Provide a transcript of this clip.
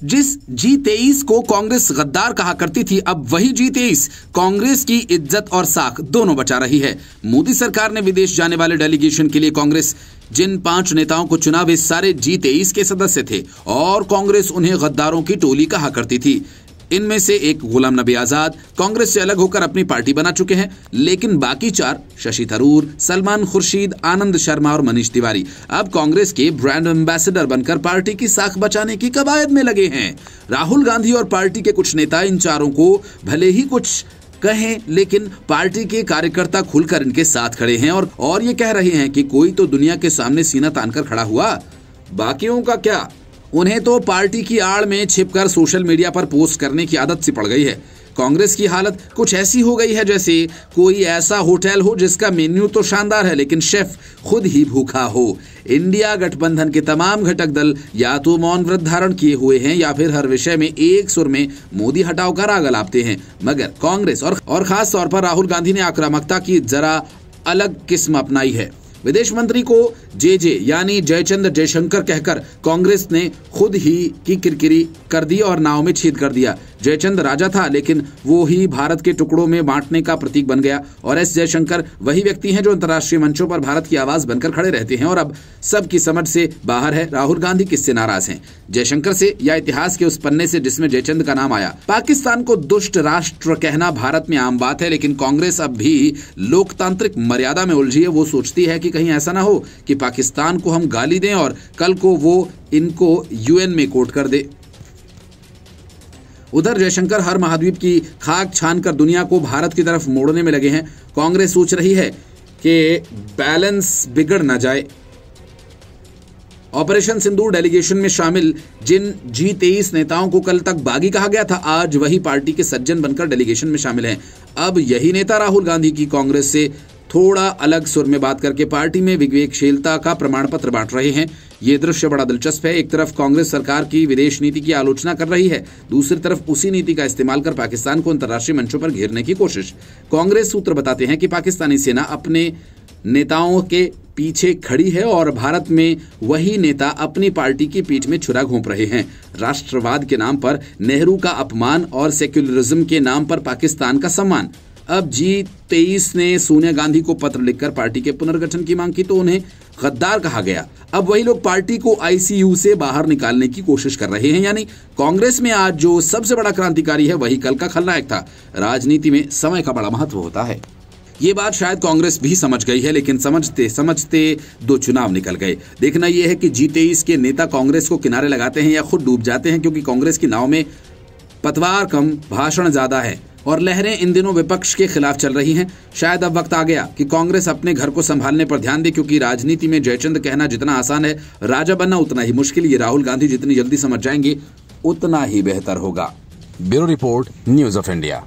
जिस G23 को कांग्रेस गद्दार कहा करती थी, अब वही G23 कांग्रेस की इज्जत और साख दोनों बचा रही है। मोदी सरकार ने विदेश जाने वाले डेलीगेशन के लिए कांग्रेस जिन 5 नेताओं को चुना वे सारे G23 के सदस्य थे और कांग्रेस उन्हें गद्दारों की टोली कहा करती थी। इनमें से एक गुलाम नबी आजाद कांग्रेस से अलग होकर अपनी पार्टी बना चुके हैं, लेकिन बाकी 4 शशि थरूर, सलमान खुर्शीद, आनंद शर्मा और मनीष तिवारी अब कांग्रेस के ब्रांड एम्बेसडर बनकर पार्टी की साख बचाने की कवायद में लगे हैं। राहुल गांधी और पार्टी के कुछ नेता इन चारों को भले ही कुछ कहें, लेकिन पार्टी के कार्यकर्ता खुलकर इनके साथ खड़े हैं और ये कह रहे हैं कि कोई तो दुनिया के सामने सीना तानकर खड़ा हुआ, बाकियों का क्या। उन्हें तो पार्टी की आड़ में छिपकर सोशल मीडिया पर पोस्ट करने की आदत सी पड़ गई है। कांग्रेस की हालत कुछ ऐसी हो गई है जैसे कोई ऐसा होटल हो जिसका मेन्यू तो शानदार है लेकिन शेफ खुद ही भूखा हो। इंडिया गठबंधन के तमाम घटक दल या तो मौन व्रत धारण किए हुए हैं या फिर हर विषय में एक सुर में मोदी हटाओ का राग अलापते हैं। मगर कांग्रेस और खास तौर पर राहुल गांधी ने आक्रामकता की जरा अलग किस्म अपनाई है। विदेश मंत्री को जे यानी जयचंद्र जयशंकर कहकर कांग्रेस ने खुद ही की किरकिरी कर दी और नाव में छेद कर दिया। जयचंद्र राजा था लेकिन वो ही भारत के टुकड़ों में बांटने का प्रतीक बन गया और एस जयशंकर वही व्यक्ति हैं जो अंतर्राष्ट्रीय मंचों पर भारत की आवाज बनकर खड़े रहते हैं और अब सबकी समझ से बाहर है राहुल गांधी किससे नाराज हैं, जयशंकर से या इतिहास के उस पन्ने से जिसमें जयचंद्र का नाम आया। पाकिस्तान को दुष्ट राष्ट्र कहना भारत में आम बात है, लेकिन कांग्रेस अब भी लोकतांत्रिक मर्यादा में उलझी है। वो सोचती है कि कहीं ऐसा ना हो कि पाकिस्तान को हम गाली दें और कल को वो इनको यूएन में कोर्ट कर दे। उधर जयशंकर हर महाद्वीप की खाक छानकर दुनिया को भारत की तरफ मोड़ने में लगे हैं। कांग्रेस सोच रही है कि बैलेंस बिगड़ न जाए। ऑपरेशन सिंदूर डेलीगेशन में शामिल जिन G23 नेताओं को कल तक बागी कहा गया था, आज वही पार्टी के सज्जन बनकर डेलीगेशन में शामिल हैं। अब यही नेता राहुल गांधी की कांग्रेस से थोड़ा अलग सुर में बात करके पार्टी में विवेकशीलता का प्रमाण पत्र बांट रहे हैं। ये दृश्य बड़ा दिलचस्प है। एक तरफ कांग्रेस सरकार की विदेश नीति की आलोचना कर रही है, दूसरी तरफ उसी नीति का इस्तेमाल कर पाकिस्तान को अंतर्राष्ट्रीय मंचों पर घेरने की कोशिश। कांग्रेस सूत्र बताते हैं कि पाकिस्तानी सेना अपने नेताओं के पीछे खड़ी है और भारत में वही नेता अपनी पार्टी की पीठ में छुरा घोंप रहे हैं। राष्ट्रवाद के नाम पर नेहरू का अपमान और सेक्युलरिज्म के नाम पर पाकिस्तान का सम्मान। अब G23 ने सोनिया गांधी को पत्र लिखकर पार्टी के पुनर्गठन की मांग की तो उन्हें गद्दार कहा गया। अब वही लोग पार्टी को ICU से बाहर निकालने की कोशिश कर रहे हैं। यानी कांग्रेस में आज जो सबसे बड़ा क्रांतिकारी है वही कल का खलनायक था। राजनीति में समय का बड़ा महत्व होता है। ये बात शायद कांग्रेस भी समझ गई है, लेकिन समझते समझते 2 चुनाव निकल गए। देखना यह है कि G23 के नेता कांग्रेस को किनारे लगाते हैं या खुद डूब जाते हैं, क्योंकि कांग्रेस की नाव में पतवार कम भाषण ज्यादा है और लहरें इन दिनों विपक्ष के खिलाफ चल रही हैं। शायद अब वक्त आ गया कि कांग्रेस अपने घर को संभालने पर ध्यान दे, क्योंकि राजनीति में जयचंद्र कहना जितना आसान है, राजा बनना उतना ही मुश्किल। ये राहुल गांधी जितनी जल्दी समझ जाएंगे उतना ही बेहतर होगा। Bureau report, news of India.